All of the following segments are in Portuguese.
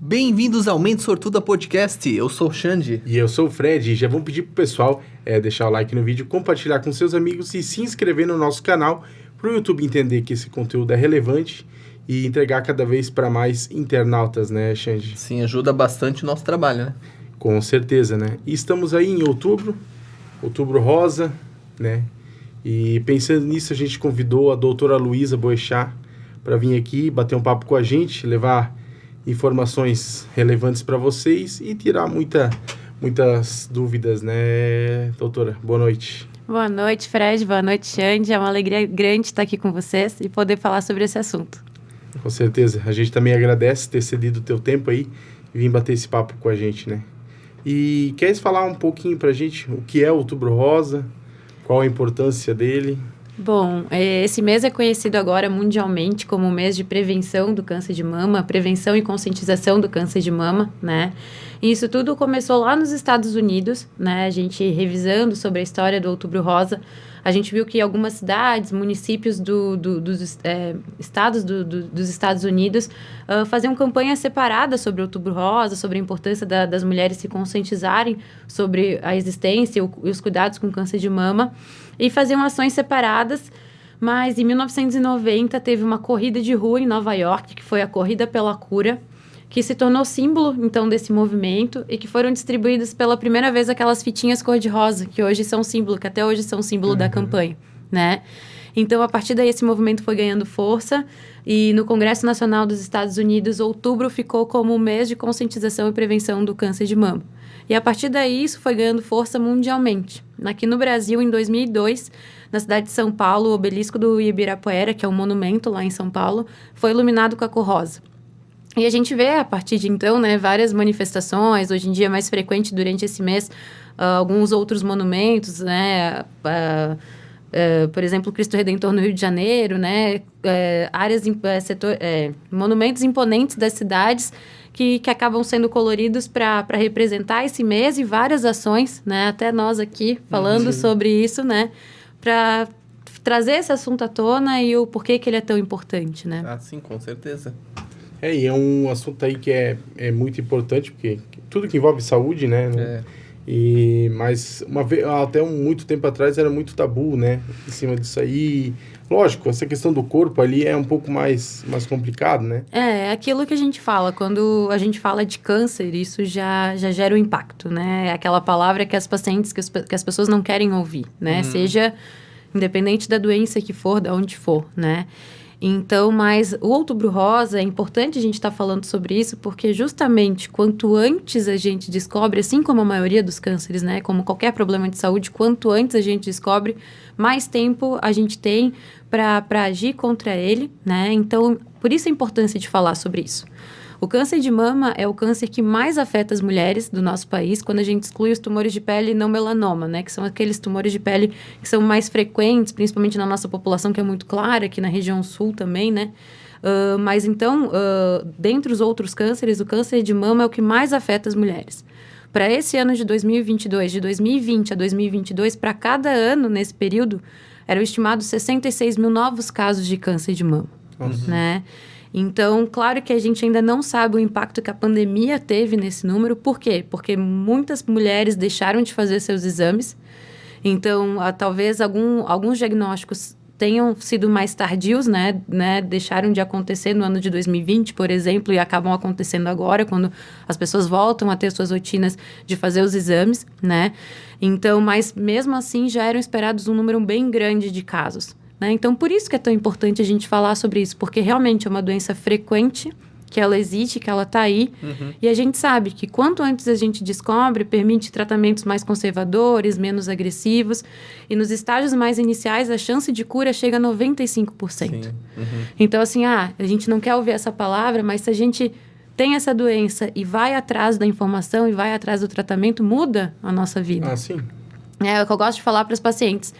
Bem-vindos ao Mente Sortuda Podcast, eu sou o Xande. E eu sou o Fred, e já vamos pedir pro pessoal deixar o like no vídeo, compartilhar com seus amigos e se inscrever no nosso canal para o YouTube entender que esse conteúdo é relevante e entregar cada vez para mais internautas, né, Xande? Sim, ajuda bastante o nosso trabalho, né? Com certeza, né? E estamos aí em outubro rosa, né? E pensando nisso, a gente convidou a doutora Luísa Boechat para vir aqui bater um papo com a gente, levar informações relevantes para vocês e tirar muitas dúvidas, né, doutora? Boa noite. Boa noite, Fred. Boa noite, Xande. É uma alegria grande estar aqui com vocês e poder falar sobre esse assunto. Com certeza. A gente também agradece ter cedido o teu tempo aí e vir bater esse papo com a gente, né? E queres falar um pouquinho pra gente o que é o Outubro Rosa, qual a importância dele? Bom, esse mês é conhecido agora mundialmente como o mês de prevenção do câncer de mama, prevenção e conscientização do câncer de mama, né? E isso tudo começou lá nos Estados Unidos, né? A gente revisando sobre a história do Outubro Rosa, a gente viu que algumas cidades, municípios dos estados dos Estados Unidos faziam campanhas separadas sobre o Outubro Rosa, sobre a importância das mulheres se conscientizarem sobre a existência e os cuidados com câncer de mama, e faziam ações separadas. Mas em 1990 teve uma corrida de rua em Nova York, que foi a Corrida pela Cura, que se tornou símbolo, então, desse movimento, e que foram distribuídas pela primeira vez aquelas fitinhas cor-de-rosa, que hoje são símbolo, que até hoje são símbolo da campanha, né? Então, a partir daí, esse movimento foi ganhando força, e no Congresso Nacional dos Estados Unidos, outubro ficou como o mês de conscientização e prevenção do câncer de mama. E a partir daí, isso foi ganhando força mundialmente. Aqui no Brasil, em 2002, na cidade de São Paulo, o obelisco do Ibirapuera, que é um monumento lá em São Paulo, foi iluminado com a cor rosa. E a gente vê, a partir de então, né, várias manifestações, hoje em dia é mais frequente durante esse mês, alguns outros monumentos, né, por exemplo, o Cristo Redentor no Rio de Janeiro, né, monumentos imponentes das cidades que acabam sendo coloridos para representar esse mês, e várias ações, né, até nós aqui falando sobre isso, né, para trazer esse assunto à tona e o porquê que ele é tão importante, né? Ah, sim, com certeza. E é um assunto aí que é muito importante, porque tudo que envolve saúde, né? Mas até muito tempo atrás era muito tabu, né? Em cima disso aí. Lógico, essa questão do corpo ali é um pouco mais complicado, né? É aquilo que a gente fala. Quando a gente fala de câncer, isso já gera um impacto, né? É aquela palavra que as pacientes, que as pessoas não querem ouvir, né? Seja independente da doença que for, de onde for, né? Então, mas o Outubro Rosa, é importante a gente estar falando sobre isso, porque justamente quanto antes a gente descobre, assim como a maioria dos cânceres, né, como qualquer problema de saúde, quanto antes a gente descobre, mais tempo a gente tem para agir contra ele, né? Então, por isso a importância de falar sobre isso. O câncer de mama é o câncer que mais afeta as mulheres do nosso país, quando a gente exclui os tumores de pele não melanoma, né? Que são aqueles tumores de pele que são mais frequentes, principalmente na nossa população, que é muito clara, aqui na região sul também, né? Mas então, dentre os outros cânceres, o câncer de mama é o que mais afeta as mulheres. Para esse ano de 2022, de 2020 a 2022, para cada ano nesse período, eram estimados 66 mil novos casos de câncer de mama, né? Então, claro que a gente ainda não sabe o impacto que a pandemia teve nesse número. Por quê? Porque muitas mulheres deixaram de fazer seus exames. Então, talvez alguns diagnósticos tenham sido mais tardios, né? Deixaram de acontecer no ano de 2020, por exemplo, e acabam acontecendo agora, quando as pessoas voltam a ter suas rotinas de fazer os exames, né? Então, mas mesmo assim, já eram esperados um número bem grande de casos, né? Então, por isso que é tão importante a gente falar sobre isso, porque realmente é uma doença frequente, que ela existe, que ela está aí, e a gente sabe que quanto antes a gente descobre, permite tratamentos mais conservadores, menos agressivos, e nos estágios mais iniciais a chance de cura chega a 95%. Sim. Então, assim, a gente não quer ouvir essa palavra, mas se a gente tem essa doença e vai atrás da informação e vai atrás do tratamento, muda a nossa vida. Ah, sim. É o que eu gosto de falar para os pacientes.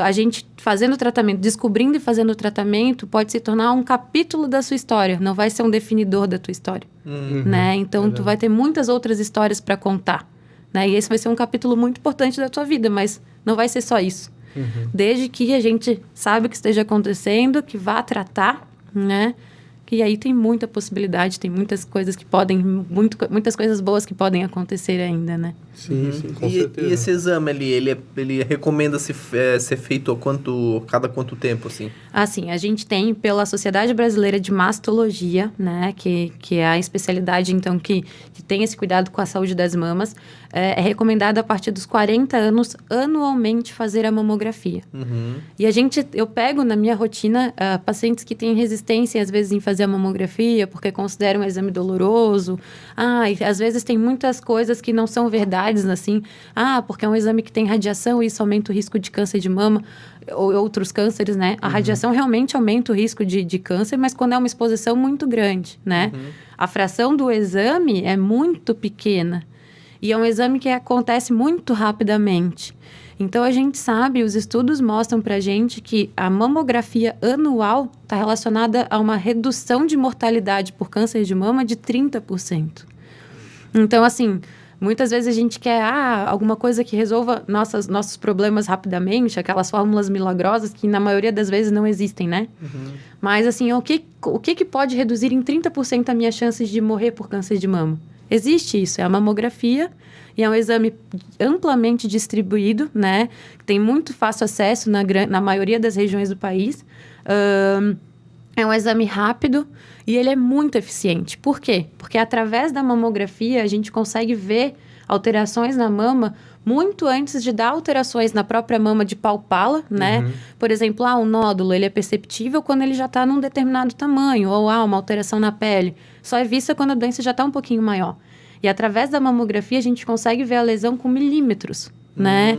A gente fazendo o tratamento, descobrindo e fazendo o tratamento, pode se tornar um capítulo da sua história. Não vai ser um definidor da tua história, né? Então, tu vai ter muitas outras histórias para contar, né? E esse vai ser um capítulo muito importante da tua vida, mas não vai ser só isso. Desde que a gente sabe o que esteja acontecendo, que vá tratar, né? e aí tem muita possibilidade, tem muitas coisas que podem, muitas coisas boas que podem acontecer ainda, né? Sim, com certeza. E esse exame ali, ele recomenda-se ser feito cada quanto tempo, assim? Assim, a gente tem pela Sociedade Brasileira de Mastologia, né, que é a especialidade, então, que tem esse cuidado com a saúde das mamas, é recomendado a partir dos 40 anos, anualmente, fazer a mamografia. E eu pego na minha rotina pacientes que têm resistência, às vezes, em fazer a mamografia, porque consideram um exame doloroso. E às vezes tem muitas coisas que não são verdades, assim. Porque é um exame que tem radiação e isso aumenta o risco de câncer de mama ou outros cânceres, né? A radiação realmente aumenta o risco de câncer, mas quando é uma exposição muito grande, né? A fração do exame é muito pequena. E é um exame que acontece muito rapidamente. Então, a gente sabe, os estudos mostram pra gente que a mamografia anual está relacionada a uma redução de mortalidade por câncer de mama de 30%. Então, assim, muitas vezes a gente quer alguma coisa que resolva nossos problemas rapidamente, aquelas fórmulas milagrosas que na maioria das vezes não existem, né? Mas, assim, o que pode reduzir em 30% a minha chance de morrer por câncer de mama? Existe isso, é a mamografia, e é um exame amplamente distribuído, né? Tem muito fácil acesso na maioria das regiões do país. É um exame rápido e ele é muito eficiente. Por quê? Porque através da mamografia a gente consegue ver alterações na mama muito antes de dar alterações na própria mama, de palpá-la, né? Por exemplo, um nódulo, ele é perceptível quando ele já está num determinado tamanho, ou uma alteração na pele. Só é vista quando a doença já está um pouquinho maior. E através da mamografia a gente consegue ver a lesão com milímetros, né?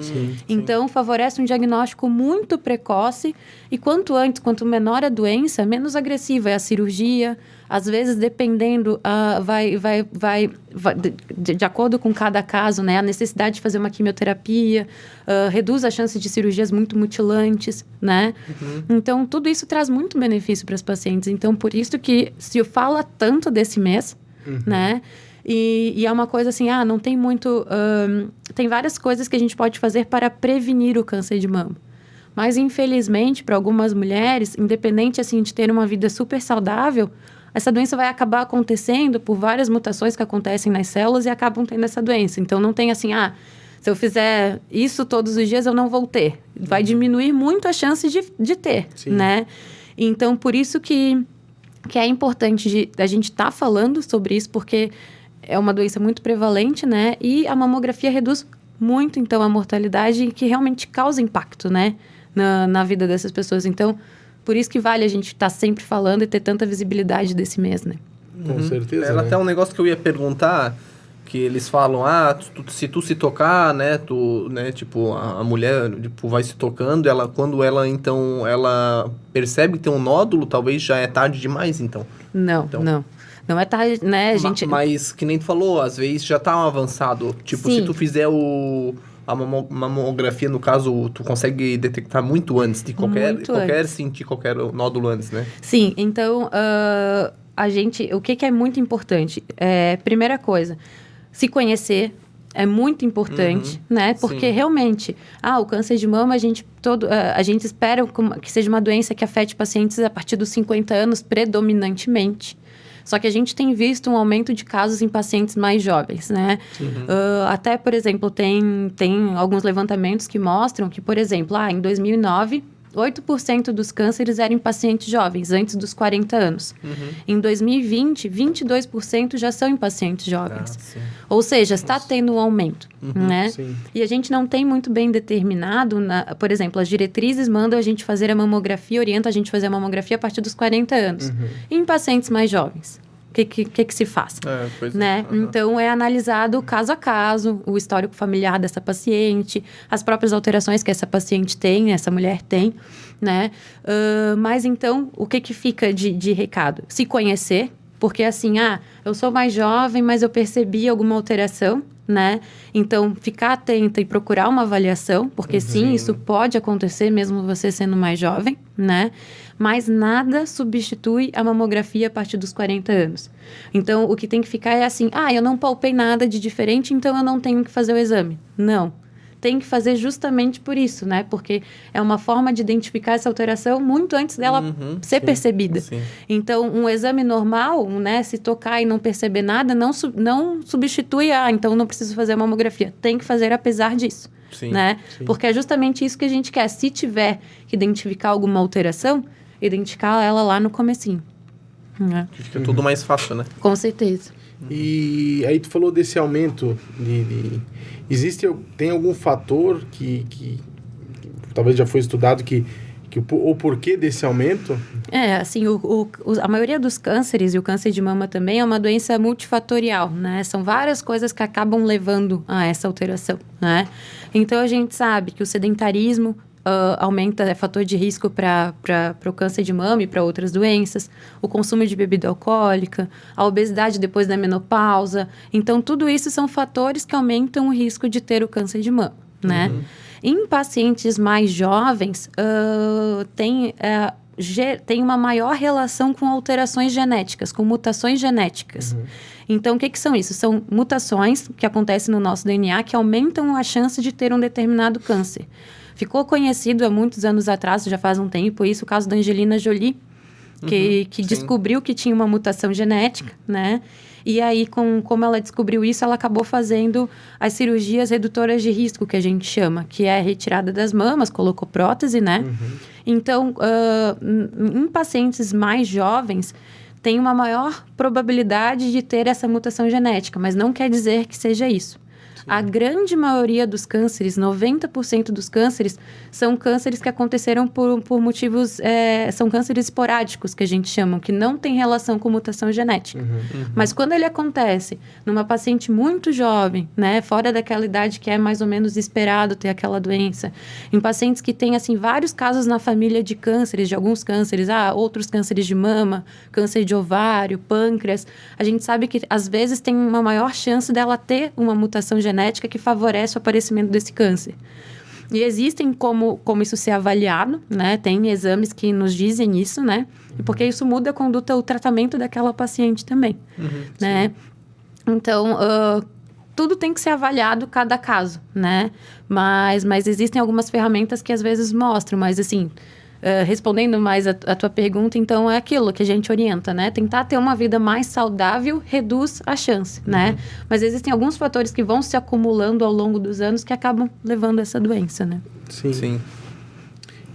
Então, favorece um diagnóstico muito precoce e quanto antes, quanto menor a doença, menos agressiva é a cirurgia. Às vezes, dependendo, de acordo com cada caso, né? A necessidade de fazer uma quimioterapia, reduz a chance de cirurgias muito mutilantes, né? Então, tudo isso traz muito benefício para as pacientes. Então, por isso que se fala tanto desse mês, né? E é uma coisa assim, não tem muito... tem várias coisas que a gente pode fazer para prevenir o câncer de mama. Mas, infelizmente, para algumas mulheres, independente, assim, de ter uma vida super saudável, essa doença vai acabar acontecendo por várias mutações que acontecem nas células e acabam tendo essa doença. Então, não tem assim, se eu fizer isso todos os dias, eu não vou ter. Vai diminuir muito a chance de ter, né? Então, por isso que é importante a gente estar falando sobre isso, porque é uma doença muito prevalente, né? E a mamografia reduz muito, então, a mortalidade, que realmente causa impacto, né? Na vida dessas pessoas. Então, por isso que vale a gente estar sempre falando e ter tanta visibilidade desse mês, né? Com certeza, Era até um negócio que eu ia perguntar, que eles falam, se tu se tocar, né, tipo, a mulher, tipo, vai se tocando, quando ela percebe que tem um nódulo, talvez já é tarde demais, então. Não. Não é tarde, né, gente... Mas, que nem tu falou, às vezes já tá avançado. Tipo, se tu fizer a mamografia, no caso, tu consegue detectar muito antes de sentir qualquer nódulo antes, né? Sim, então, o que é muito importante? Primeira coisa, se conhecer é muito importante, né? Porque realmente, o câncer de mama, a gente espera que seja uma doença que afete pacientes a partir dos 50 anos, predominantemente. Só que a gente tem visto um aumento de casos em pacientes mais jovens, né? Até, por exemplo, tem alguns levantamentos que mostram que, por exemplo, em 2009, 8% dos cânceres eram em pacientes jovens, antes dos 40 anos. Em 2020, 22% já são em pacientes jovens. Ou seja, está tendo um aumento, né? E a gente não tem muito bem determinado, por exemplo, as diretrizes mandam a gente fazer a mamografia, orientam a gente a fazer a mamografia a partir dos 40 anos. E em pacientes mais jovens? O que se faz, né? Então, é analisado caso a caso, o histórico familiar dessa paciente, as próprias alterações que essa paciente tem, essa mulher tem, né? Mas, então, o que fica de recado? Se conhecer, porque assim, eu sou mais jovem, mas eu percebi alguma alteração, né? Então, ficar atenta e procurar uma avaliação, porque sim, isso pode acontecer mesmo você sendo mais jovem, né? Mas nada substitui a mamografia a partir dos 40 anos. Então, o que tem que ficar é assim, eu não palpei nada de diferente, então eu não tenho que fazer o exame. Não. tem que fazer justamente por isso, né? Porque é uma forma de identificar essa alteração muito antes dela ser percebida. Sim. Então, um exame normal, né? Se tocar e não perceber nada, não substitui então não preciso fazer a mamografia. Tem que fazer apesar disso. Sim. Né? Sim. Porque é justamente isso que a gente quer. Se tiver que identificar alguma alteração, identificar ela lá no comecinho. Né? Fica tudo mais fácil, né? Com certeza. E aí tu falou desse aumento tem algum fator que talvez já foi estudado o porquê desse aumento? Assim, a maioria dos cânceres, e o câncer de mama também, é uma doença multifatorial, né? São várias coisas que acabam levando a essa alteração, né? Então, a gente sabe que o sedentarismo aumenta, é fator de risco para o câncer de mama e para outras doenças, o consumo de bebida alcoólica, a obesidade depois da menopausa. Então, tudo isso são fatores que aumentam o risco de ter o câncer de mama, né? Em pacientes mais jovens, tem uma maior relação com alterações genéticas, com mutações genéticas. Então, o que são isso? São mutações que acontecem no nosso DNA que aumentam a chance de ter um determinado câncer. Ficou conhecido há muitos anos atrás, já faz um tempo, o caso da Angelina Jolie, que descobriu que tinha uma mutação genética, né? E aí, como ela descobriu isso, ela acabou fazendo as cirurgias redutoras de risco, que a gente chama, que é a retirada das mamas, colocou prótese, né? Então, em pacientes mais jovens, tem uma maior probabilidade de ter essa mutação genética, mas não quer dizer que seja isso. A grande maioria dos cânceres, 90% dos cânceres, são cânceres que aconteceram por motivos... são cânceres esporádicos, que a gente chama, que não tem relação com mutação genética. Mas quando ele acontece numa paciente muito jovem, né, fora daquela idade que é mais ou menos esperado ter aquela doença, em pacientes que têm, assim, vários casos na família de cânceres, de alguns cânceres, outros cânceres de mama, câncer de ovário, pâncreas, a gente sabe que, às vezes, tem uma maior chance dela ter uma mutação genética que favorece o aparecimento desse câncer. E existem como isso ser avaliado, né? Tem exames que nos dizem isso, né? Porque isso muda a conduta, o tratamento daquela paciente também, né? Então, tudo tem que ser avaliado cada caso, né? Mas existem algumas ferramentas que às vezes mostram, mas assim... respondendo mais a tua pergunta, então é aquilo que a gente orienta, né? Tentar ter uma vida mais saudável reduz a chance, né? Mas existem alguns fatores que vão se acumulando ao longo dos anos que acabam levando a essa doença, né? Sim.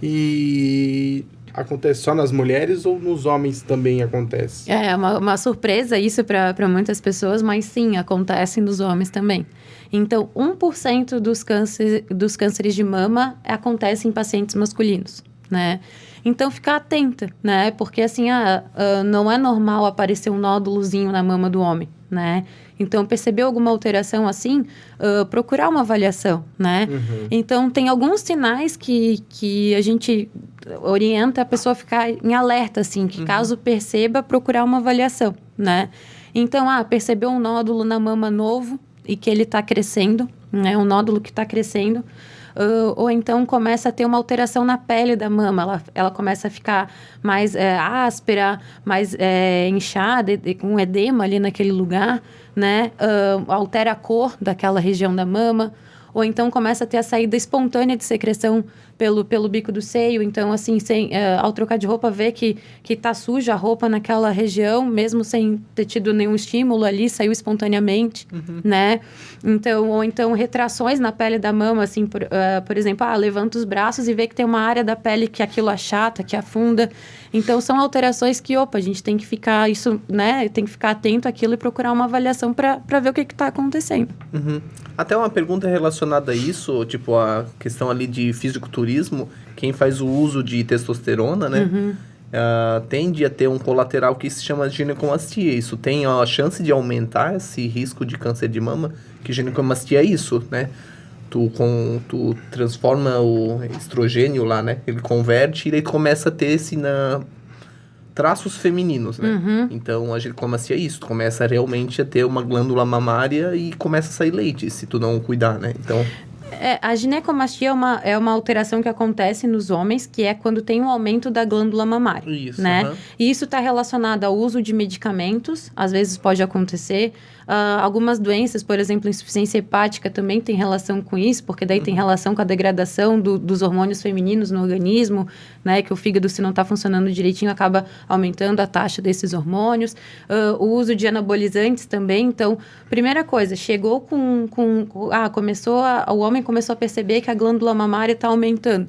E acontece só nas mulheres ou nos homens também acontece? É uma surpresa isso para muitas pessoas, mas sim, acontece nos homens também. Então, 1% dos cânceres de mama acontece em pacientes masculinos, né? Então, ficar atenta, né? Porque, assim, não é normal aparecer um nódulozinho na mama do homem, né? Então, percebeu alguma alteração assim, procurar uma avaliação, né? Então, tem alguns sinais que a gente orienta a pessoa a ficar em alerta, assim, que caso perceba, procurar uma avaliação, né? Então, percebeu um nódulo na mama novo e que ele está crescendo, né? Um nódulo que está crescendo. Ou então começa a ter uma alteração na pele da mama, ela começa a ficar mais áspera, mais inchada, com edema ali naquele lugar, né? Altera a cor daquela região da mama, ou então começa a ter a saída espontânea de secreção pelo bico do seio. Então, assim, ao trocar de roupa, vê que tá suja a roupa naquela região, mesmo sem ter tido nenhum estímulo ali, saiu espontaneamente, né? Então, ou então retrações na pele da mama, assim, por exemplo, levanta os braços e vê que tem uma área da pele que aquilo achata, que afunda. Então, são alterações que, a gente tem que ficar né? Tem que ficar atento àquilo e procurar uma avaliação para ver o que está acontecendo. Até uma pergunta relacionada a isso, tipo, a questão ali de fisiculturismo, quem faz o uso de testosterona, né? Tende a ter um colateral que se chama ginecomastia. Isso tem a chance de aumentar esse risco de câncer de mama, que ginecomastia é isso, né? Tu transforma o estrogênio lá, né? Ele converte e ele começa a ter traços femininos, né? Então, a ginecomastia é isso. Tu começa realmente a ter uma glândula mamária e começa a sair leite, se tu não cuidar, né? Então... a ginecomastia é uma alteração que acontece nos homens, que é quando tem um aumento da glândula mamária. Isso, né? E isso está relacionado ao uso de medicamentos, às vezes pode acontecer, Algumas doenças, por exemplo, insuficiência hepática também tem relação com isso, porque daí tem relação com a degradação dos hormônios femininos no organismo, né? Que o fígado, se não está funcionando direitinho, acaba aumentando a taxa desses hormônios. O uso de anabolizantes também. Então, primeira coisa, chegou o homem começou a perceber que a glândula mamária está aumentando.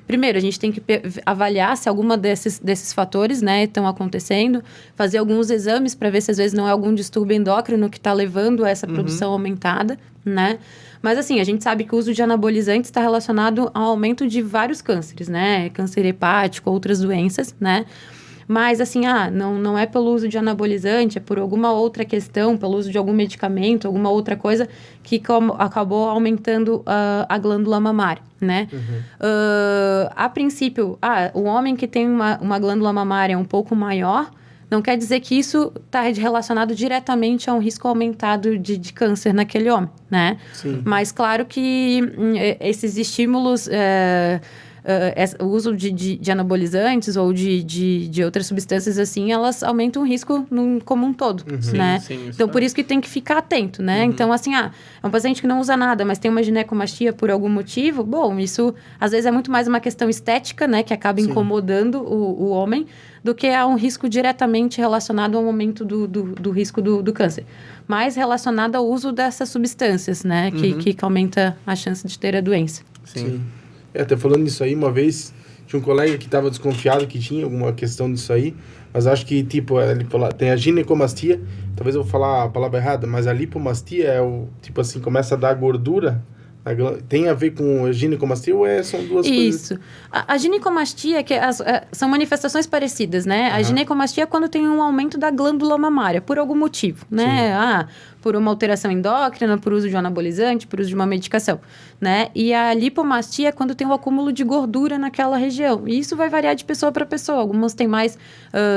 Primeiro, a gente tem que avaliar se alguma desses fatores, né, estão acontecendo, fazer alguns exames para ver se às vezes não é algum distúrbio endócrino que está levando a essa produção aumentada, né? Mas assim, a gente sabe que o uso de anabolizantes está relacionado ao aumento de vários cânceres, né? Câncer hepático, outras doenças, né? Mas, assim, não é pelo uso de anabolizante, é por alguma outra questão, pelo uso de algum medicamento, alguma outra coisa que acabou aumentando a glândula mamária, né? A princípio, o homem que tem uma glândula mamária um pouco maior, não quer dizer que isso está relacionado diretamente a um risco aumentado de câncer naquele homem, né? Sim. Mas, claro que esses estímulos... o uso de anabolizantes ou de outras substâncias assim, elas aumentam o risco como um todo, né? Sim, então, por isso que tem que ficar atento, né? Então, assim, é um paciente que não usa nada, mas tem uma ginecomastia por algum motivo, bom, isso às vezes é muito mais uma questão estética, né? Que acaba incomodando o homem, do que a um risco diretamente relacionado ao aumento do risco do câncer. Mais relacionado ao uso dessas substâncias, né? Que aumenta a chance de ter a doença. Sim. Até falando nisso aí, uma vez tinha um colega que estava desconfiado que tinha alguma questão disso aí, mas acho que, tipo, ele falou, tem a ginecomastia, talvez eu vou falar a palavra errada, mas a lipomastia é tipo assim, começa a dar gordura. Tem a ver com a ginecomastia ou são duas coisas? Isso. A ginecomastia, são manifestações parecidas, né? A ginecomastia é quando tem um aumento da glândula mamária, por algum motivo, né? Por uma alteração endócrina, por uso de um anabolizante, por uso de uma medicação, né? E a lipomastia é quando tem um acúmulo de gordura naquela região. E isso vai variar de pessoa para pessoa. Algumas têm mais...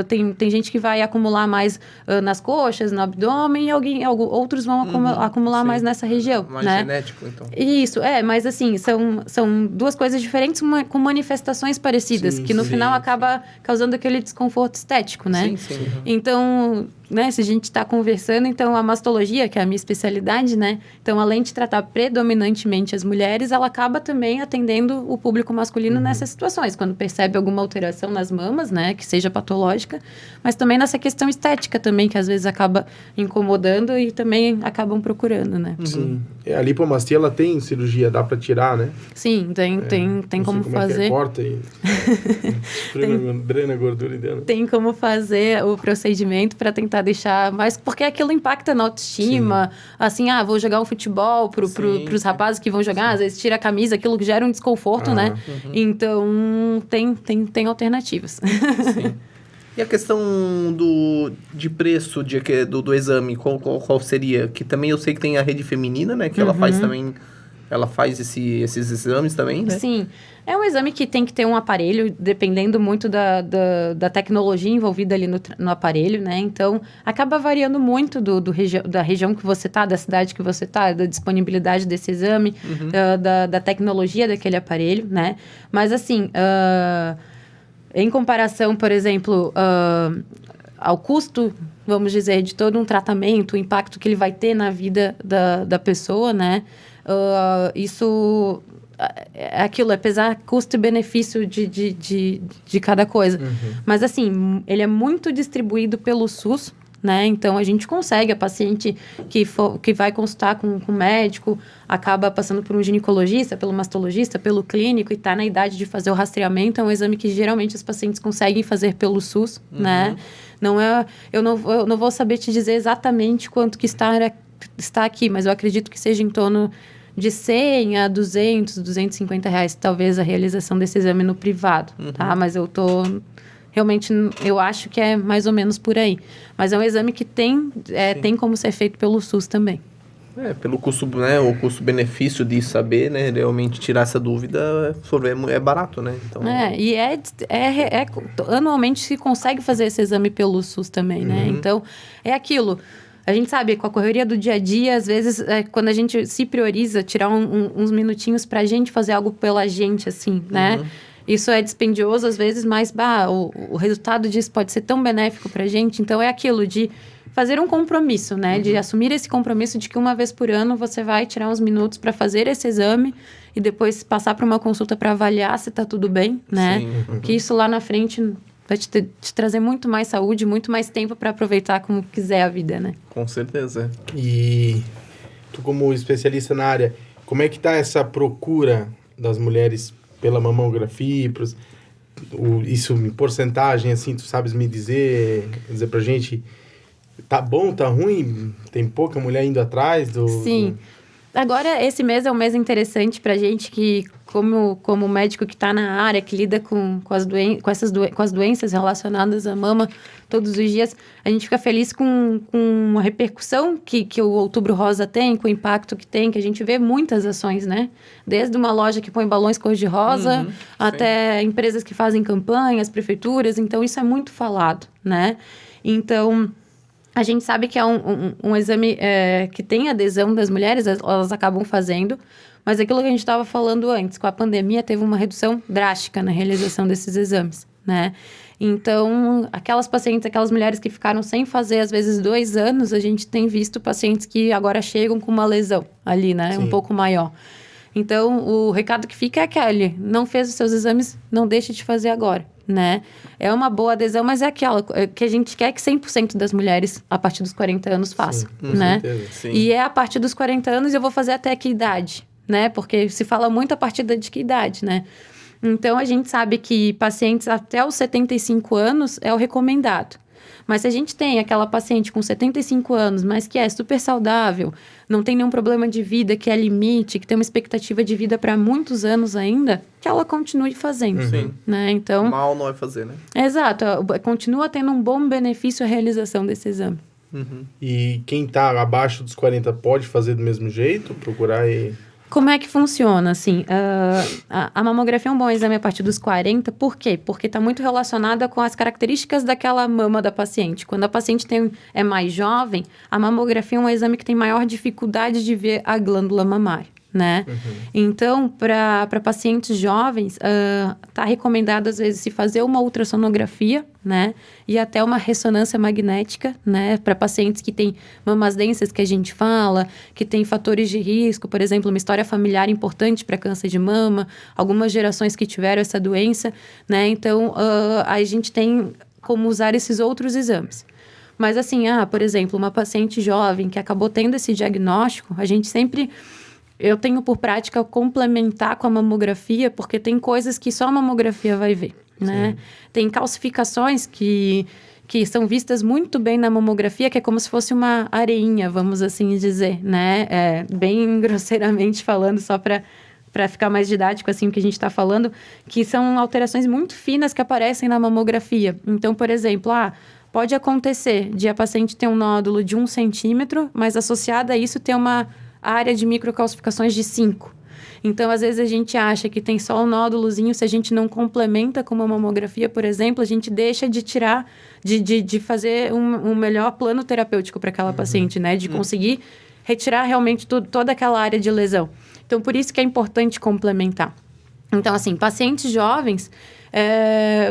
tem gente que vai acumular mais nas coxas, no abdômen, e outros vão acumular mais nessa região, mais né? genético, então. Isso, mas assim, são duas coisas diferentes com manifestações parecidas, que no final acaba causando aquele desconforto estético, né? Sim. Então, né, se a gente está conversando, então a mastologia, que é a minha especialidade, né? Então, além de tratar predominantemente as mulheres, ela acaba também atendendo o público masculino nessas situações, quando percebe alguma alteração nas mamas, né, que seja patológica, mas também nessa questão estética também, que às vezes acaba incomodando e também acabam procurando, né? Sim. A lipomastia, ela tem cirurgia, dá para tirar, né? Sim, tem como fazer. Corta e drena a gordura e dentro. Tem como fazer o procedimento para tentar deixar mais... Porque aquilo impacta na autoestima. Assim, vou jogar um futebol pros rapazes que vão jogar, às vezes tira a camisa, aquilo que gera um desconforto, né? Então, tem alternativas. Sim. E a questão de preço do exame, qual seria? Que também eu sei que tem a rede feminina, né? Que ela faz também... Ela faz esses exames também, né? Sim. É um exame que tem que ter um aparelho, dependendo muito da tecnologia envolvida ali no aparelho, né? Então, acaba variando muito da região que você está, da cidade que você está, da disponibilidade desse exame, da tecnologia daquele aparelho, né? Mas, assim, em comparação, por exemplo, ao custo, vamos dizer, de todo um tratamento, o impacto que ele vai ter na vida da pessoa, né? Isso é aquilo, é pesar custo e benefício de cada coisa. Mas, assim, ele é muito distribuído pelo SUS, né? Então, a gente consegue, a paciente que vai consultar com o médico, acaba passando por um ginecologista, pelo mastologista, pelo clínico, e está na idade de fazer o rastreamento. É um exame que, geralmente, os pacientes conseguem fazer pelo SUS, né? Eu não vou saber te dizer exatamente quanto que está aqui, mas eu acredito que seja em torno de 100 a 200, 250 reais, talvez, a realização desse exame no privado, tá? Mas realmente, eu acho que é mais ou menos por aí. Mas é um exame que tem como ser feito pelo SUS também. Pelo custo, né? O custo-benefício de saber, né? Realmente tirar essa dúvida é barato, né? Então... anualmente se consegue fazer esse exame pelo SUS também, né? Então, é aquilo... A gente sabe, com a correria do dia a dia, às vezes, quando a gente se prioriza, tirar uns minutinhos pra gente fazer algo pela gente, assim, né? Isso é dispendioso, às vezes, mas o resultado disso pode ser tão benéfico pra gente. Então, é aquilo de fazer um compromisso, né? De assumir esse compromisso de que uma vez por ano você vai tirar uns minutos para fazer esse exame e depois passar para uma consulta para avaliar se está tudo bem, né? Sim. Que isso lá na frente vai te trazer muito mais saúde, muito mais tempo para aproveitar como quiser a vida, né? Com certeza. E tu, como especialista na área, como é que tá essa procura das mulheres pela mamografia? Isso em porcentagem, assim, tu sabes me dizer pra gente, tá bom, tá ruim? Tem pouca mulher indo atrás do... Sim. Agora, esse mês é um mês interessante pra gente que, como médico que está na área, que lida com as doenças relacionadas à mama todos os dias, a gente fica feliz com a repercussão que o Outubro Rosa tem, com o impacto que tem, que a gente vê muitas ações, né? Desde uma loja que põe balões cor-de-rosa, até empresas que fazem campanhas, prefeituras, então isso é muito falado, né? Então... A gente sabe que é um exame que tem adesão das mulheres, elas acabam fazendo, mas aquilo que a gente estava falando antes, com a pandemia, teve uma redução drástica na realização desses exames, né? Então, aquelas mulheres que ficaram sem fazer, às vezes, 2 anos, a gente tem visto pacientes que agora chegam com uma lesão ali, né? Sim. Um pouco maior. Então, o recado que fica é aquele, não fez os seus exames, não deixe de fazer agora, né? É uma boa adesão, mas é aquela que a gente quer que 100% das mulheres, a partir dos 40 anos, façam, né? Sim. E é a partir dos 40 anos eu vou fazer até que idade, né? Porque se fala muito a partir de que idade, né? Então, a gente sabe que pacientes até os 75 anos é o recomendado. Mas se a gente tem aquela paciente com 75 anos, mas que é super saudável, não tem nenhum problema de vida, que é limite, que tem uma expectativa de vida para muitos anos ainda, que ela continue fazendo. Sim. Né? Então, Mal não vai fazer, né? exato. Continua tendo um bom benefício a realização desse exame. E quem tá abaixo dos 40 pode fazer do mesmo jeito? Procurar e... Como é que funciona, assim? A mamografia é um bom exame a partir dos 40, por quê? Porque está muito relacionada com as características daquela mama da paciente. Quando a paciente é mais jovem, a mamografia é um exame que tem maior dificuldade de ver a glândula mamária, né? Então, para pacientes jovens, tá recomendado, às vezes, se fazer uma ultrassonografia, né? E até uma ressonância magnética, né? Para pacientes que têm mamas densas, que a gente fala, que tem fatores de risco, por exemplo, uma história familiar importante para câncer de mama, algumas gerações que tiveram essa doença, né? Então, a gente tem como usar esses outros exames. Mas, assim, por exemplo, uma paciente jovem que acabou tendo esse diagnóstico, a gente sempre... Eu tenho por prática complementar com a mamografia, porque tem coisas que só a mamografia vai ver, né? Tem calcificações que são vistas muito bem na mamografia, que é como se fosse uma areinha, vamos assim dizer, né? Bem grosseiramente falando, só para ficar mais didático, assim, o que a gente está falando, que são alterações muito finas que aparecem na mamografia. Então, por exemplo, pode acontecer de a paciente ter um nódulo de 1 centímetro, mas associada a isso ter uma área de microcalcificações de 5. Então, às vezes, a gente acha que tem só um nódulozinho, se a gente não complementa com uma mamografia, por exemplo, a gente deixa de tirar, de fazer um melhor plano terapêutico para aquela paciente, né? De conseguir retirar realmente toda aquela área de lesão. Então, por isso que é importante complementar. Então, assim, pacientes jovens,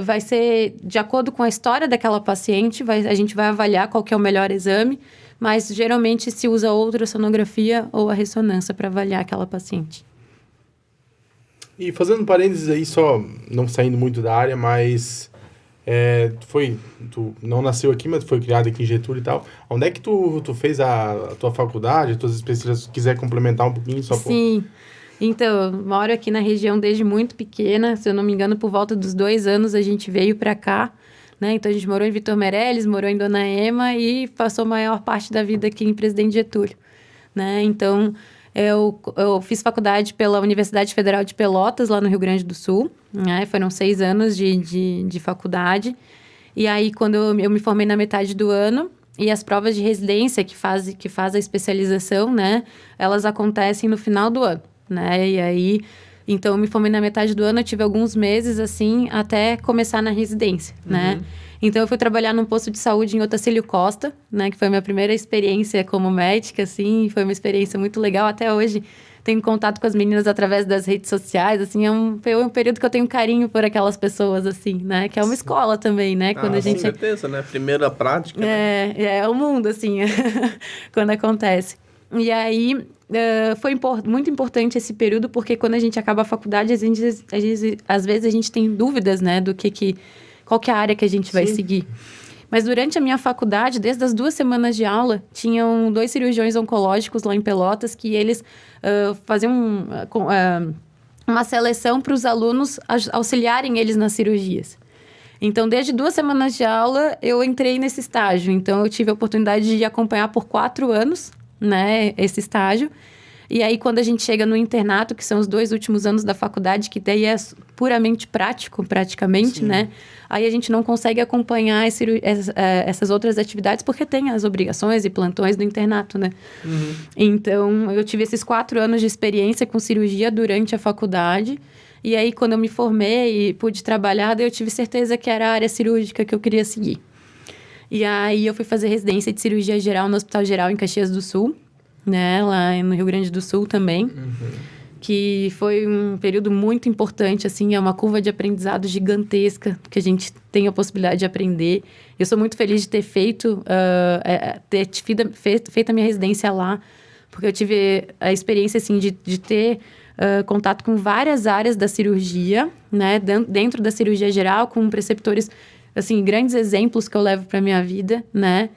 vai ser de acordo com a história daquela paciente, a gente vai avaliar qual que é o melhor exame, mas geralmente se usa ou a ultrassonografia ou a ressonância para avaliar aquela paciente. E fazendo parênteses aí, só não saindo muito da área, mas tu não nasceu aqui, mas foi criado aqui em Getúlio e tal. Onde é que tu fez a tua faculdade, as tuas especializações? Se quiser complementar um pouquinho, só por... Sim. Então, eu moro aqui na região desde muito pequena. Se eu não me engano, por volta dos 2 anos a gente veio para cá, né? Então, a gente morou em Vitor Meireles, morou em Dona Ema e passou a maior parte da vida aqui em Presidente Getúlio, né? Então, eu fiz faculdade pela Universidade Federal de Pelotas, lá no Rio Grande do Sul, né? Foram 6 anos de faculdade. E aí, quando eu me formei na metade do ano, e as provas de residência que faz a especialização, né? Elas acontecem no final do ano, né? E aí... Então, eu me formei na metade do ano, eu tive alguns meses, assim, até começar na residência, né? Então, eu fui trabalhar num posto de saúde em Otacílio Costa, né? Que foi a minha primeira experiência como médica, assim. Foi uma experiência muito legal. Até hoje, tenho contato com as meninas através das redes sociais, assim, foi um período que eu tenho carinho por aquelas pessoas, assim, né? Que é uma escola também, né? Quando a gente... Com certeza, né? Primeira prática. Né? É o mundo, assim, quando acontece. E aí, foi muito importante esse período, porque quando a gente acaba a faculdade, às vezes a gente tem dúvidas, né? Qual que é a área que a gente vai seguir. Mas durante a minha faculdade, desde as 2 semanas de aula, tinham 2 cirurgiões oncológicos lá em Pelotas que eles faziam uma seleção para os alunos auxiliarem eles nas cirurgias. Então, desde 2 semanas de aula, eu entrei nesse estágio. Então, eu tive a oportunidade de acompanhar por 4 anos, né, esse estágio. E aí, quando a gente chega no internato, que são os 2 últimos anos da faculdade, que daí é puramente prático, praticamente, né? Aí a gente não consegue acompanhar essas outras atividades, porque tem as obrigações e plantões do internato, né? Uhum. Então, eu tive esses 4 anos de experiência com cirurgia durante a faculdade. E aí, quando eu me formei e pude trabalhar, daí eu tive certeza que era a área cirúrgica que eu queria seguir. E aí, eu fui fazer residência de cirurgia geral no Hospital Geral em Caxias do Sul, né, lá no Rio Grande do Sul também, que foi um período muito importante, assim, é uma curva de aprendizado gigantesca, que a gente tem a possibilidade de aprender. Eu sou muito feliz de ter feito a minha residência lá, porque eu tive a experiência, assim, de ter contato com várias áreas da cirurgia, né, dentro da cirurgia geral, com preceptores, assim, grandes exemplos que eu levo para minha vida, né.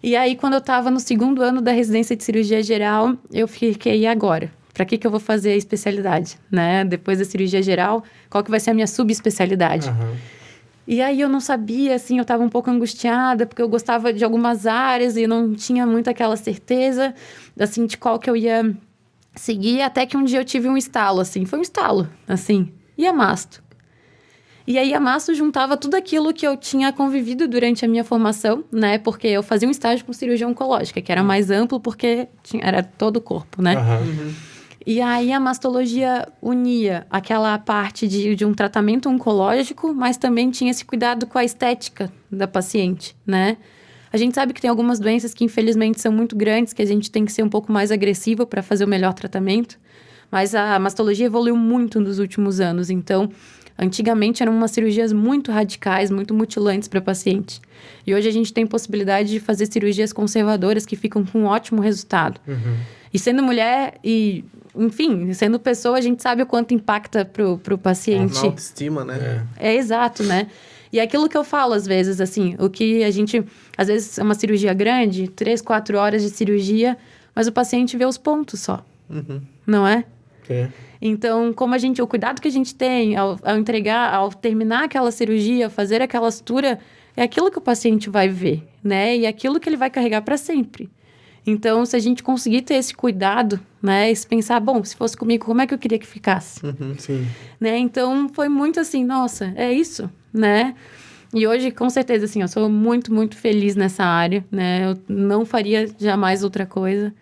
E aí, quando eu estava no 2º ano da residência de cirurgia geral, eu fiquei, e agora? Para que eu vou fazer a especialidade, né? Depois da cirurgia geral, qual que vai ser a minha subespecialidade? Uhum. E aí, eu não sabia, assim, eu estava um pouco angustiada, porque eu gostava de algumas áreas e não tinha muito aquela certeza, assim, de qual que eu ia seguir, até que um dia eu tive um estalo, assim. Foi um estalo, assim. E a masto? E aí, a Masto juntava tudo aquilo que eu tinha convivido durante a minha formação, né? Porque eu fazia um estágio com cirurgia oncológica, que era mais amplo porque era todo o corpo, né? Uhum. E aí, a mastologia unia aquela parte de um tratamento oncológico, mas também tinha esse cuidado com a estética da paciente, né? A gente sabe que tem algumas doenças que, infelizmente, são muito grandes, que a gente tem que ser um pouco mais agressivo para fazer o melhor tratamento. Mas a mastologia evoluiu muito nos últimos anos, então... Antigamente eram umas cirurgias muito radicais, muito mutilantes para paciente. E hoje a gente tem possibilidade de fazer cirurgias conservadoras que ficam com um ótimo resultado. Uhum. E sendo mulher e, enfim, sendo pessoa, a gente sabe o quanto impacta pro paciente. A autoestima, né? É exato, né? E é aquilo que eu falo às vezes, assim, o que a gente... Às vezes é uma cirurgia grande, 3, 4 horas de cirurgia, mas o paciente vê os pontos só. Uhum. Não é? É. Então, o cuidado que a gente tem ao terminar aquela cirurgia, fazer aquela sutura, é aquilo que o paciente vai ver, né? E é aquilo que ele vai carregar para sempre. Então, se a gente conseguir ter esse cuidado, né? E se pensar, bom, se fosse comigo, como é que eu queria que ficasse? Uhum, sim. Né? Então, foi muito assim, nossa, é isso, né? E hoje, com certeza, assim, eu sou muito, muito feliz nessa área, né? Eu não faria jamais outra coisa.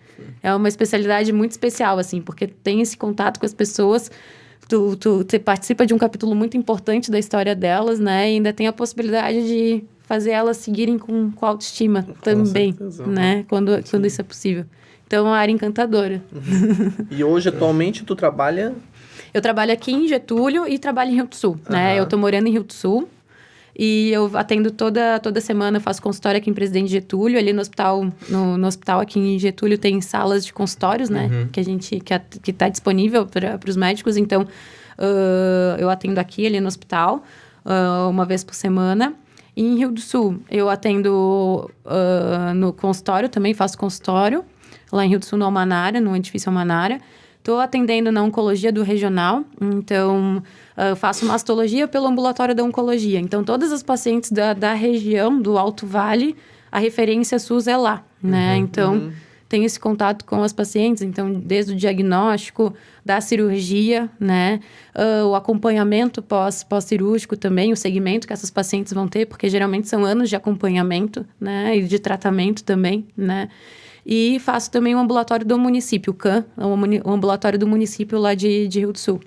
É uma especialidade muito especial, assim, porque tem esse contato com as pessoas, você participa de um capítulo muito importante da história delas, né? E ainda tem a possibilidade de fazer elas seguirem com autoestima também, certeza, né? Quando isso é possível. Então, é uma área encantadora. Uhum. E hoje, atualmente, tu trabalha? Eu trabalho aqui em Getúlio e trabalho em Rio do Sul, né? Eu tô morando em Rio do Sul. E eu atendo toda semana, eu faço consultório aqui em Presidente Getúlio, ali no hospital, no hospital aqui em Getúlio tem salas de consultórios, né? Uhum. Que tá disponível para os médicos, então eu atendo aqui, ali no hospital, uma vez por semana. E em Rio do Sul, eu atendo no consultório também, faço consultório, lá em Rio do Sul, no Almanara, no edifício Almanara. Estou atendendo na oncologia do regional, então faço mastologia pelo ambulatório da oncologia. Então, todas as pacientes da região, do Alto Vale, a referência SUS é lá, né? Então, tem esse contato com as pacientes, então, desde o diagnóstico, da cirurgia, né? O acompanhamento pós-cirúrgico também, o segmento que essas pacientes vão ter, porque geralmente são anos de acompanhamento, né? E de tratamento também, né? E faço também o ambulatório do município, o CAM, o ambulatório do município lá de Rio do Sul.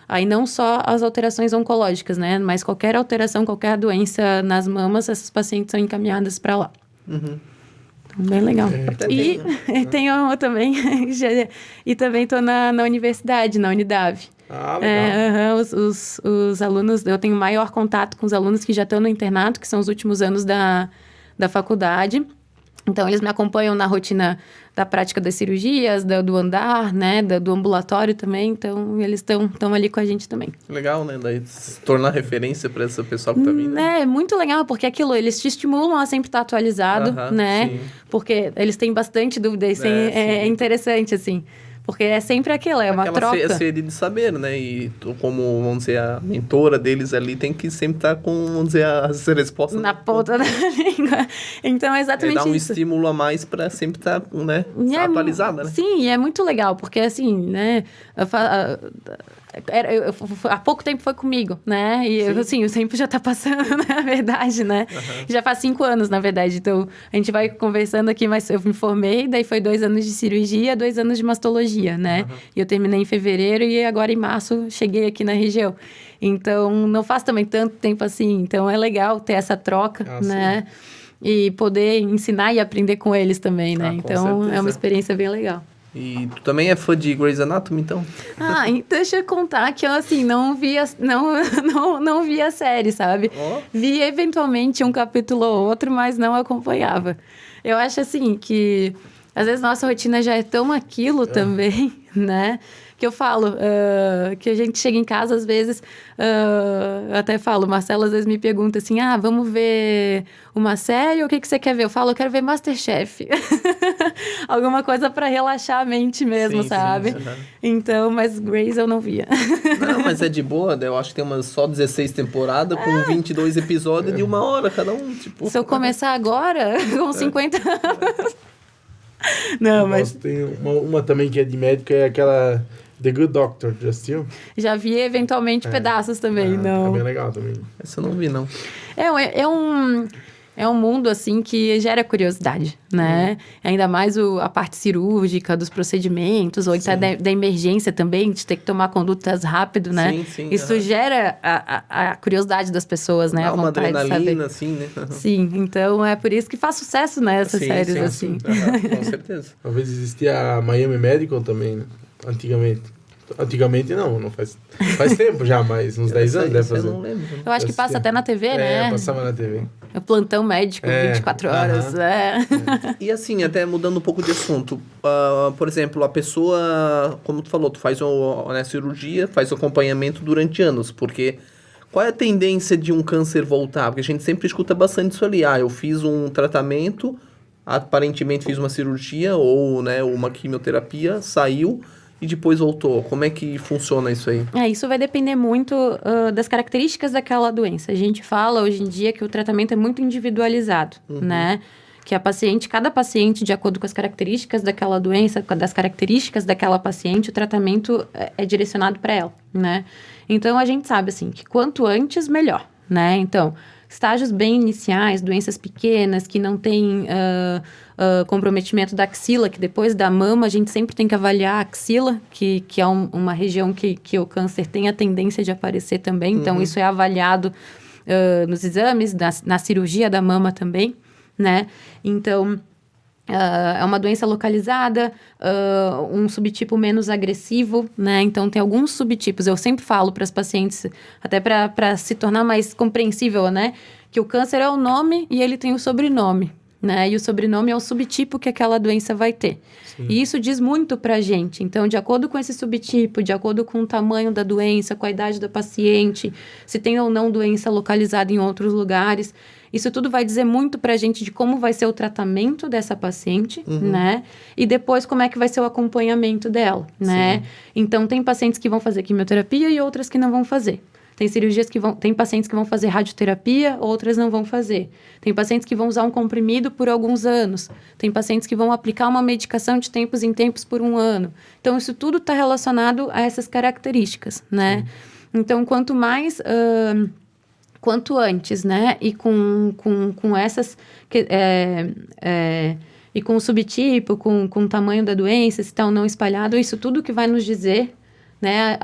Aí não só as alterações oncológicas, né? Mas qualquer alteração, qualquer doença nas mamas, essas pacientes são encaminhadas para lá. Uhum. Então, bem legal. Até Tenho também, e também estou na universidade, na Unidade. Ah, legal. Os alunos, eu tenho maior contato com os alunos que já estão no internato, que são os últimos anos da faculdade. Então, eles me acompanham na rotina da prática das cirurgias, do andar, né, do ambulatório também. Então, eles estão ali com a gente também. Legal, né? Daí se tornar referência para essa pessoa que tá vindo. É muito legal, porque aquilo, eles te estimulam a sempre estar atualizado, né? Sim. Porque eles têm bastante dúvida, isso é interessante, assim. Porque é sempre aquilo, é uma Aquela troca. sede de saber, né? E tu, como, vamos dizer, a mentora deles ali, tem que sempre estar com, vamos dizer, as respostas... Na ponta da língua. Então, é exatamente dá um isso. estímulo a mais para sempre estar, né, atualizada, né? Sim, e é muito legal, porque assim, né? Há pouco tempo foi comigo, né? E assim, o tempo já tá passando, na verdade, né? Já faz 5 anos, na verdade. Então, a gente vai conversando aqui, mas eu me formei, daí foi 2 anos de cirurgia, 2 anos de mastologia, né? E eu terminei em fevereiro e agora em março cheguei aqui na região. Então, não faz também tanto tempo assim. Então, é legal ter essa troca, né? E poder ensinar e aprender com eles também, né? Então, certeza. é uma experiência bem legal. E tu também é fã de Grey's Anatomy, então? Deixa eu contar que eu, assim, não vi a série, sabe? Vi, eventualmente, um capítulo ou outro, mas não acompanhava. Eu acho, assim, que... Às vezes, nossa rotina já é tão aquilo também, né? Que eu falo, que a gente chega em casa, às vezes, eu até falo, Marcelo às vezes me pergunta assim, vamos ver uma série ou o que você quer ver? Eu falo, eu quero ver MasterChef. Alguma coisa para relaxar a mente mesmo, sabe? Sim. Então, mas Grey's eu não via. Não, mas é de boa, eu acho que tem umas só 16 temporadas, com 22 episódios de 1 hora cada um, tipo... Se eu começar agora, com 50 anos... Não, mas... Tem uma também que é de médico, é aquela... The Good Doctor, já assistiu? Já vi eventualmente pedaços também, não. É bem legal também. Essa eu não vi, não. É um mundo, assim, que gera curiosidade, né? Ainda mais a parte cirúrgica, dos procedimentos, ou então da emergência também, de ter que tomar condutas rápido, né? Sim, isso gera a curiosidade das pessoas, né? Dá a uma vontade adrenalina, de saber. assim, né? Sim, então é por isso que faz sucesso, né? Essas séries, assim. Com certeza. Talvez existia a Miami Medical também, né? Antigamente. Antigamente não faz tempo já, mas uns 10 anos deve fazer. Eu não lembro. Eu acho que passa até na TV, né? Passava na TV. O plantão médico, 24 horas. E assim, até mudando um pouco de assunto, por exemplo, a pessoa, como tu falou, tu faz a cirurgia, faz o acompanhamento durante anos, porque qual é a tendência de um câncer voltar? Porque a gente sempre escuta bastante isso ali, eu fiz um tratamento, aparentemente fiz uma cirurgia ou, né, uma quimioterapia, saiu e depois voltou. Como é que funciona isso aí? Isso vai depender muito das características daquela doença. A gente fala hoje em dia que o tratamento é muito individualizado, né? Que cada paciente, de acordo com as características daquela doença, das características daquela paciente, o tratamento é direcionado para ela, né? Então, a gente sabe, assim, que quanto antes, melhor, né? Então, estágios bem iniciais, doenças pequenas, que não tem comprometimento da axila, que depois da mama a gente sempre tem que avaliar a axila, que é uma região que o câncer tem a tendência de aparecer também. Então, isso é avaliado nos exames, na cirurgia da mama também, né? Então... é uma doença localizada, um subtipo menos agressivo, né? Então, tem alguns subtipos. Eu sempre falo para as pacientes, até para se tornar mais compreensível, né? Que o câncer é o nome e ele tem o sobrenome, né? E o sobrenome é o subtipo que aquela doença vai ter. Sim. E isso diz muito para a gente. Então, de acordo com esse subtipo, de acordo com o tamanho da doença, com a idade da paciente, se tem ou não doença localizada em outros lugares... Isso tudo vai dizer muito pra gente de como vai ser o tratamento dessa paciente, né? E depois como é que vai ser o acompanhamento dela, né? Sim. Então, tem pacientes que vão fazer quimioterapia e outras que não vão fazer. Tem pacientes que vão fazer radioterapia, outras não vão fazer. Tem pacientes que vão usar um comprimido por alguns anos. Tem pacientes que vão aplicar uma medicação de tempos em tempos por 1 ano. Então, isso tudo está relacionado a essas características, né? Sim. Então, quanto mais... quanto antes, né? E com essas... e com o subtipo, com o tamanho da doença, se está ou não espalhado, isso tudo que vai nos dizer, né,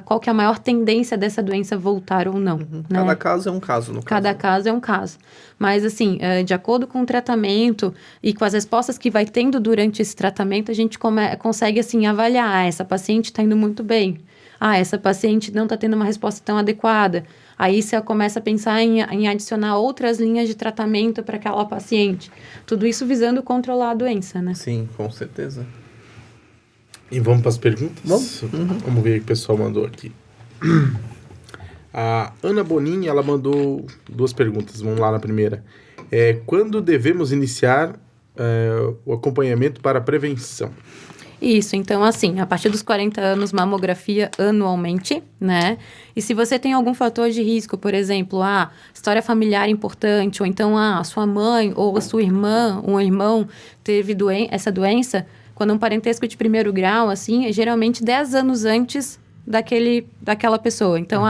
qual que é a maior tendência dessa doença voltar ou não. Né? Cada caso é um caso, no Cada caso é um caso. Mas, assim, de acordo com o tratamento e com as respostas que vai tendo durante esse tratamento, a gente consegue, assim, avaliar. Essa paciente está indo muito bem. Essa paciente não está tendo uma resposta tão adequada. Aí você começa a pensar em adicionar outras linhas de tratamento para aquela paciente. Tudo isso visando controlar a doença, né? Sim, com certeza. E vamos para as perguntas? Vamos. Vamos ver o que o pessoal mandou aqui. A Ana Bonini, ela mandou 2 perguntas. Vamos lá na primeira. Quando devemos iniciar o acompanhamento para a prevenção? Isso, então assim, a partir dos 40 anos, mamografia anualmente, né? E se você tem algum fator de risco, por exemplo, história familiar importante, ou então a sua mãe ou a sua irmã ou irmão teve essa doença, quando um parentesco de primeiro grau, assim, é geralmente 10 anos antes daquela pessoa. Então,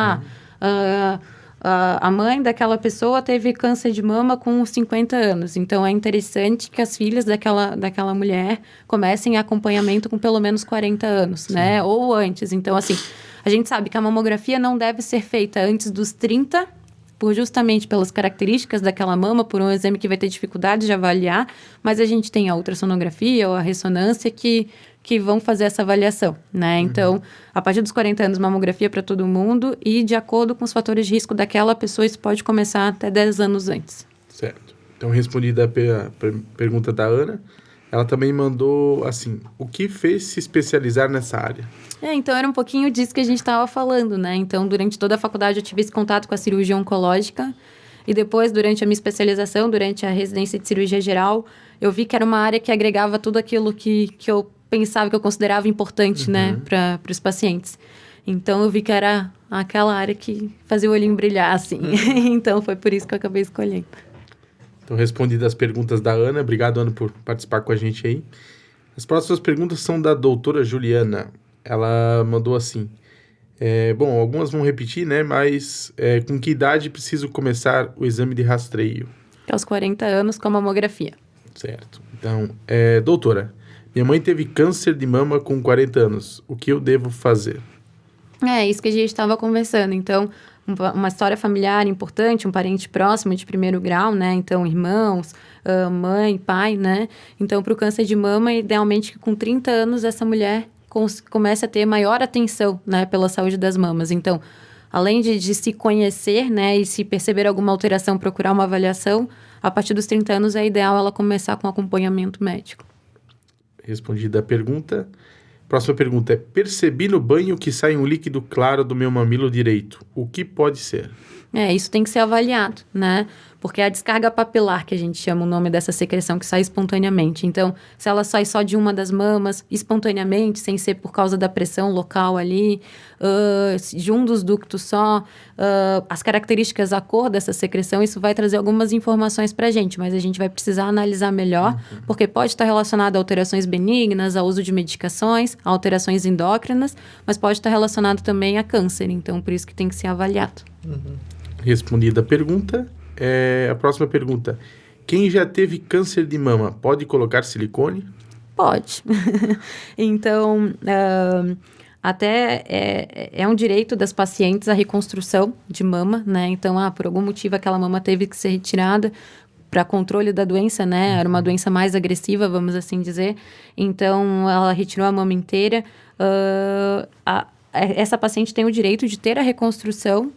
a mãe daquela pessoa teve câncer de mama com 50 anos. Então, é interessante que as filhas daquela mulher comecem acompanhamento com pelo menos 40 anos, né? Ou antes. Então, assim, a gente sabe que a mamografia não deve ser feita antes dos 30, justamente pelas características daquela mama, por um exame que vai ter dificuldade de avaliar, mas a gente tem a ultrassonografia ou a ressonância que vão fazer essa avaliação, né? Então, a partir dos 40 anos, mamografia para todo mundo e de acordo com os fatores de risco daquela pessoa, isso pode começar até 10 anos antes. Certo. Então, respondida a pergunta da Ana, ela também mandou, assim, o que fez se especializar nessa área? Então, era um pouquinho disso que a gente estava falando, né? Então, durante toda a faculdade, eu tive esse contato com a cirurgia oncológica. E depois, durante a minha especialização, durante a residência de cirurgia geral, eu vi que era uma área que agregava tudo aquilo que eu pensava, que eu considerava importante, né? Para os pacientes. Então, eu vi que era aquela área que fazia o olhinho brilhar, assim. Então, foi por isso que eu acabei escolhendo. Então, respondidas as perguntas da Ana. Obrigado, Ana, por participar com a gente aí. As próximas perguntas são da doutora Juliana. Ela mandou assim. Bom, algumas vão repetir, né? Mas com que idade preciso começar o exame de rastreio? Aos 40 anos com a mamografia. Certo. Então, doutora, minha mãe teve câncer de mama com 40 anos. O que eu devo fazer? Isso que a gente estava conversando. Então, uma história familiar importante, um parente próximo de primeiro grau, né? Então, irmãos, mãe, pai, né? Então, para o câncer de mama, idealmente com 30 anos, essa mulher comece a ter maior atenção, né? Pela saúde das mamas. Então, além de se conhecer, né? E se perceber alguma alteração, procurar uma avaliação, a partir dos 30 anos é ideal ela começar com acompanhamento médico. Respondida a pergunta. Próxima pergunta é: percebi no banho que sai um líquido claro do meu mamilo direito. O que pode ser? Isso tem que ser avaliado, né? Porque é a descarga papilar, que a gente chama o nome dessa secreção, que sai espontaneamente. Então, se ela sai só de uma das mamas, espontaneamente, sem ser por causa da pressão local ali, de um dos ductos só, as características, a cor dessa secreção, isso vai trazer algumas informações pra gente, mas a gente vai precisar analisar melhor, porque pode estar relacionado a alterações benignas, ao uso de medicações, a alterações endócrinas, mas pode estar relacionado também a câncer, então por isso que tem que ser avaliado. Respondida a pergunta. A próxima pergunta: quem já teve câncer de mama pode colocar silicone? Pode. Então, até é um direito das pacientes a reconstrução de mama, né? Então, por algum motivo aquela mama teve que ser retirada para controle da doença, né? Era uma doença mais agressiva, vamos assim dizer. Então, ela retirou a mama inteira. Essa paciente tem o direito de ter a reconstrução,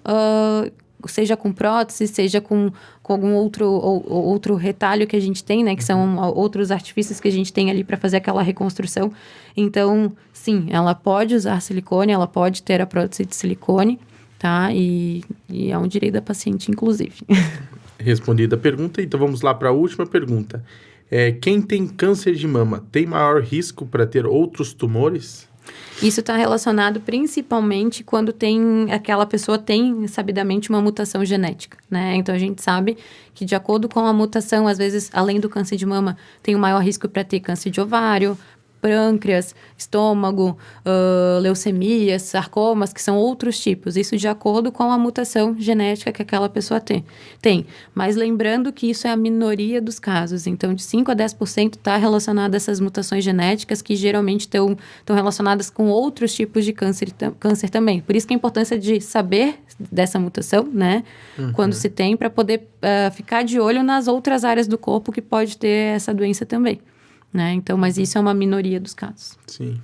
seja com prótese, seja com algum outro retalho que a gente tem, né? Que são outros artifícios que a gente tem ali para fazer aquela reconstrução. Então, sim, ela pode usar silicone, ela pode ter a prótese de silicone, tá? E é um direito da paciente, inclusive. Respondida a pergunta, então vamos lá para a última pergunta. Quem tem câncer de mama tem maior risco para ter outros tumores? Isso está relacionado principalmente quando aquela pessoa tem, sabidamente, uma mutação genética, né? Então, a gente sabe que, de acordo com a mutação, às vezes, além do câncer de mama, tem um maior risco para ter câncer de ovário, pâncreas, estômago, leucemias, sarcomas, que são outros tipos. Isso de acordo com a mutação genética que aquela pessoa tem. Mas lembrando que isso é a minoria dos casos. Então, de 5 a 10% está relacionado a essas mutações genéticas que geralmente estão relacionadas com outros tipos de câncer também. Por isso que a importância de saber dessa mutação, né? Quando se tem, para poder ficar de olho nas outras áreas do corpo que pode ter essa doença também, né? Então, mas isso é uma minoria dos casos. Sim.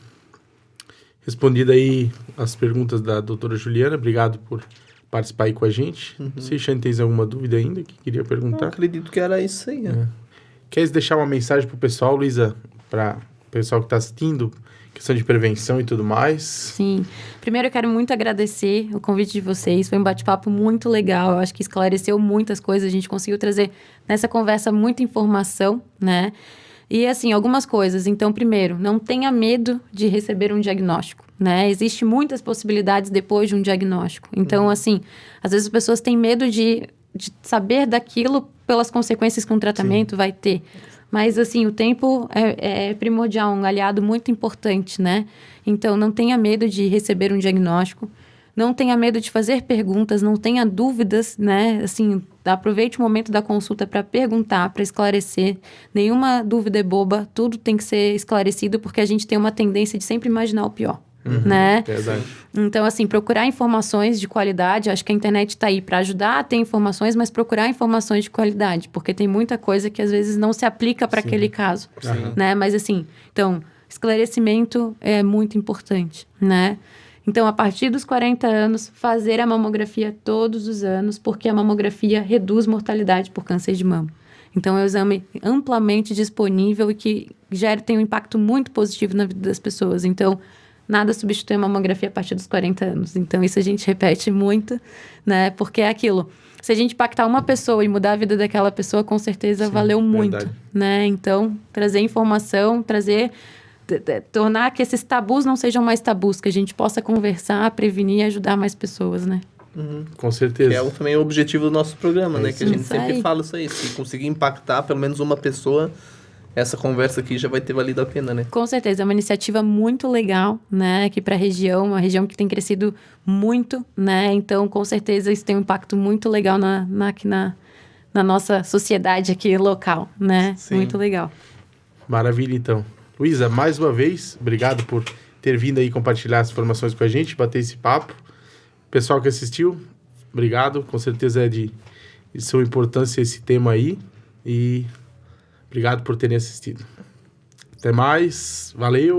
Respondida aí as perguntas da doutora Juliana, obrigado por participar aí com a gente. Não sei se tem alguma dúvida ainda que queria perguntar. Eu acredito que era isso aí. Queres deixar uma mensagem pro pessoal, Luísa, para o pessoal que está assistindo, questão de prevenção e tudo mais? Sim. Primeiro, eu quero muito agradecer o convite de vocês. Foi um bate-papo muito legal. Eu acho que esclareceu muitas coisas. A gente conseguiu trazer nessa conversa muita informação, né? E, assim, algumas coisas. Então, primeiro, não tenha medo de receber um diagnóstico, né? Existem muitas possibilidades depois de um diagnóstico. Então, assim, às vezes as pessoas têm medo de saber daquilo pelas consequências que um tratamento vai ter. Mas, assim, o tempo é primordial, um aliado muito importante, né? Então, não tenha medo de receber um diagnóstico, não tenha medo de fazer perguntas, não tenha dúvidas, né? Assim, aproveite o momento da consulta para perguntar, para esclarecer. Nenhuma dúvida é boba, tudo tem que ser esclarecido, porque a gente tem uma tendência de sempre imaginar o pior. Né? Verdade. Então, assim, procurar informações de qualidade, acho que a internet está aí para ajudar a ter informações, mas procurar informações de qualidade, porque tem muita coisa que às vezes não se aplica para aquele caso, né? Mas, assim, então, esclarecimento é muito importante, né? Então, a partir dos 40 anos, fazer a mamografia todos os anos, porque a mamografia reduz mortalidade por câncer de mama. Então, é um exame amplamente disponível e que tem um impacto muito positivo na vida das pessoas. Então, nada substitui a mamografia a partir dos 40 anos. Então, isso a gente repete muito, né? Porque é aquilo. Se a gente impactar uma pessoa e mudar a vida daquela pessoa, com certeza valeu muito, né? Então, trazer informação, tornar que esses tabus não sejam mais tabus, que a gente possa conversar, prevenir e ajudar mais pessoas, né? Com certeza. Que é também o objetivo do nosso programa, né? Que a gente Isso sempre aí. fala isso aí. Se conseguir impactar pelo menos uma pessoa, essa conversa aqui já vai ter valido a pena, né? Com certeza, é uma iniciativa muito legal, né, aqui para a região, uma região que tem crescido muito, né, então com certeza isso tem um impacto muito legal na nossa sociedade aqui local, né, Sim. muito legal. Maravilha, então. Luísa, mais uma vez, obrigado por ter vindo aí compartilhar as informações com a gente, bater esse papo. Pessoal que assistiu, obrigado, com certeza é de sua importância esse tema aí e obrigado por terem assistido. Até mais, valeu!